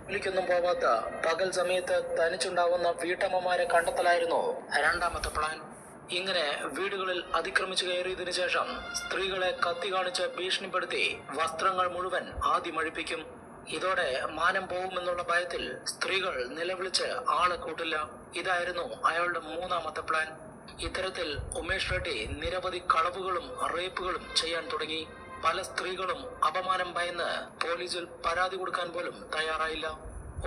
ജോലിക്കൊന്നും പോവാത്ത പകൽ സമയത്ത് തനിച്ചുണ്ടാവുന്ന വീട്ടമ്മമാരെ കണ്ടെത്തലായിരുന്നു രണ്ടാമത്തെ പ്ലാൻ. ഇങ്ങനെ വീടുകളിൽ അതിക്രമിച്ചു കയറിയതിനു ശേഷം സ്ത്രീകളെ കത്തി കാണിച്ച് ഭീഷണിപ്പെടുത്തി വസ്ത്രങ്ങൾ മുഴുവൻ ആദ്യം അഴിപ്പിക്കും. ഇതോടെ മാനം പോകുമെന്നുള്ള ഭയത്തിൽ സ്ത്രീകൾ നിലവിളിച്ച് ആളെ കൂട്ടില്ല. ഇതായിരുന്നു അയാളുടെ മൂന്നാമത്തെ പ്ലാൻ. ഇത്തരത്തിൽ ഉമേഷ് റെഡ്ഡി നിരവധി കളവുകളും റേപ്പുകളും ചെയ്യാൻ തുടങ്ങി. പല സ്ത്രീകളും അപമാനം ഭയന്ന് പോലീസിൽ പരാതി കൊടുക്കാൻ പോലും തയ്യാറായില്ല.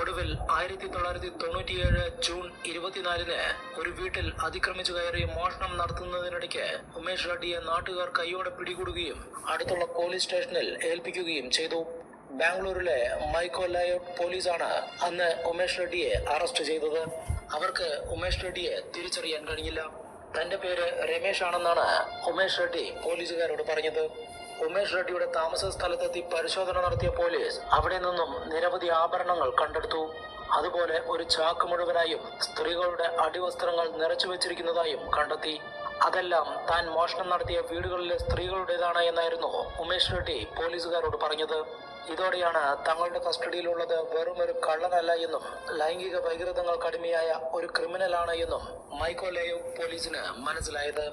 ഒടുവിൽ 1997 ജൂൺ 24 ഒരു വീട്ടിൽ അതിക്രമിച്ചു കയറി മോഷണം നടത്തുന്നതിനിടയ്ക്ക് ഉമേഷ് റെഡ്ഡിയെ നാട്ടുകാർ കൈയോടെ പിടികൂടുകയും അടുത്തുള്ള പോലീസ് സ്റ്റേഷനിൽ ഏൽപ്പിക്കുകയും ചെയ്തു. ബാംഗ്ലൂരിലെ മൈക്കോ ലയോട്ട് പോലീസാണ് അന്ന് ഉമേഷ് റെഡ്ഡിയെ അറസ്റ്റ് ചെയ്തത്. അവർക്ക് ഉമേഷ് റെഡ്ഡിയെ തിരിച്ചറിയാൻ കഴിഞ്ഞില്ല. തന്റെ പേര് രമേശ് ആണെന്നാണ് ഉമേഷ് റെഡ്ഡി പോലീസുകാരോട് പറഞ്ഞത്. ഉമേഷ് റെഡ്ഡിയുടെ താമസ സ്ഥലത്തെത്തി പരിശോധന നടത്തിയ പോലീസ് അവിടെ നിന്നും നിരവധി ആഭരണങ്ങൾ കണ്ടെടുത്തു. അതുപോലെ ഒരു ചാക്ക് മുഴുവനായും സ്ത്രീകളുടെ അടിവസ്ത്രങ്ങൾ നിറച്ചു വെച്ചിരിക്കുന്നതായും കണ്ടെത്തി. അതെല്ലാം താൻ മോഷണം നടത്തിയ വീടുകളിലെ സ്ത്രീകളുടേതാണ് എന്നായിരുന്നു ഉമേഷ് റെഡ്ഡി പോലീസുകാരോട് പറഞ്ഞത്. ഇതോടെയാണ് തങ്ങളുടെ കസ്റ്റഡിയിലുള്ളത് വെറും ഒരു കള്ളനല്ല എന്നും ലൈംഗിക വൈകൃതങ്ങൾക്ക് അടിമയായ ഒരു ക്രിമിനലാണ് എന്നും മൈക്കോ ലയോട്ട് പോലീസിന് മനസ്സിലായത്.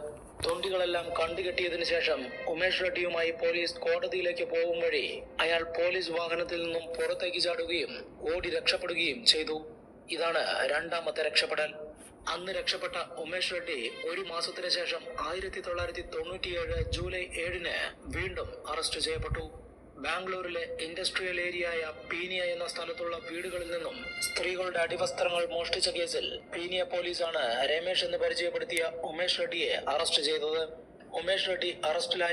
തൊണ്ടികളെല്ലാം കണ്ടുകെട്ടിയതിനു ശേഷം ഉമേഷ് റെഡ്ഡിയുമായി പോലീസ് കോടതിയിലേക്ക് പോകും വഴി അയാൾ പോലീസ് വാഹനത്തിൽ നിന്നും പുറത്തേക്ക് ചാടുകയും ഓടി രക്ഷപ്പെടുകയും ചെയ്തു. ഇതാണ് രണ്ടാമത്തെ രക്ഷപ്പെടൽ. അന്ന് രക്ഷപ്പെട്ട ഉമേഷ് റെഡ്ഡി ഒരു മാസത്തിന് ശേഷം 1997 ജൂലൈ 7 വീണ്ടും അറസ്റ്റ് ചെയ്യപ്പെട്ടു. ബാംഗ്ലൂരിലെ ഇൻഡസ്ട്രിയൽ ഏരിയയായ പീനിയ എന്ന സ്ഥലത്തുള്ള വീടുകളിൽ നിന്നും സ്ത്രീകളുടെ അടിവസ്ത്രങ്ങൾ മോഷ്ടിച്ച കേസിൽ പീനിയ പോലീസാണ് രമേശ് എന്ന് പരിചയപ്പെടുത്തിയ ഉമേഷ് റെഡ്ഡിയെ അറസ്റ്റ് ചെയ്തത്. ഉമേഷ് റെഡ്ഡി അറസ്റ്റിലായ